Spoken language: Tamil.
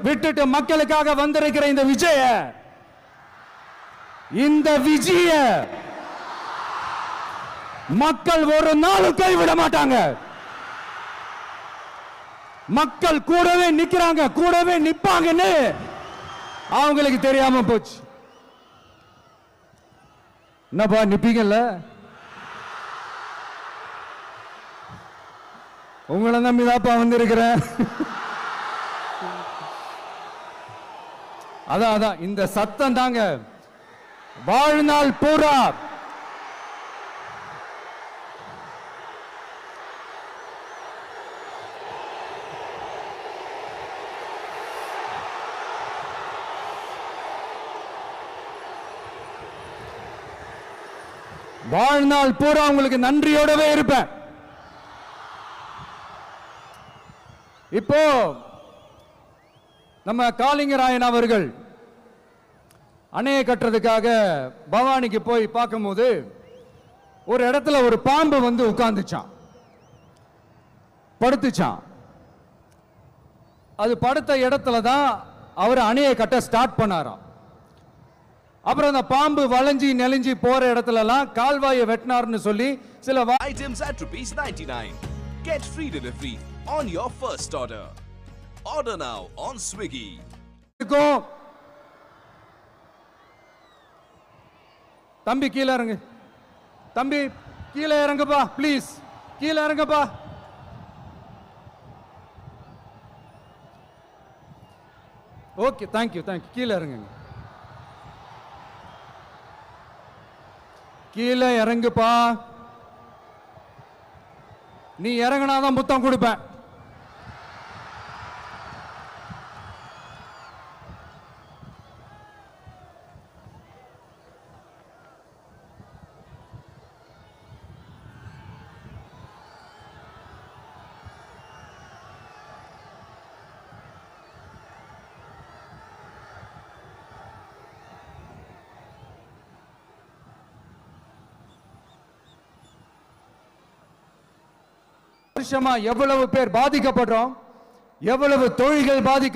விட்டுட்டு மக்களுக்காக வந்திருக்கிற இந்த விஜய மக்கள் ஒரு நாளும் கைவிட மாட்டாங்க. மக்கள் கூடவே நிக்கிறாங்க, கூடவே நிப்பாங்கன்னு அவங்களுக்கு தெரியாம போச்சு. என்னப்பா நிப்பீங்கல்ல? உங்களை நம்பிதாப்பா வந்திருக்கிறேன். அதான் இந்த சத்தம் தாங்க வாழ்நாள் பூரா உங்களுக்கு நன்றியோடவே இருப்பேன். இப்போ நம்ம காளிங்கராயன் அவர்கள் அணையை கட்டுறதுக்காக பவானிக்கு போய் பார்க்கும்போது ஒரு இடத்துல ஒரு பாம்பு வந்து உட்கார்ந்துச்சான், படுத்துச்சான். அது படுத்த இடத்துல தான் அவர் அணையை கட்ட ஸ்டார்ட் பண்ணாராம். அப்புறம் அந்த பாம்பு வளைஞ்சி நெளிஞ்சி போற இடத்துல எல்லாம் கால்வாயை வெட்டினார்னு சொல்லி சில items at ₹99. Get free delivery on your first order. Order now on Swiggy. தம்பி கீழே இறங்கு, தம்பி கீழே இறங்குப்பா, ப்ளீஸ் கீழே இறங்குப்பா. ஓகே, தேங்க்யூ கீழே இறங்குங்க, கீழே இறங்குப்பா. நீ இறங்கினாதான் முத்தம் கொடுப்பேன். வருஷமா எவ்வளவு பேர் பாதிக்கப்படுறோம், எவ்வளவு தொழில்கள் பாதிக்க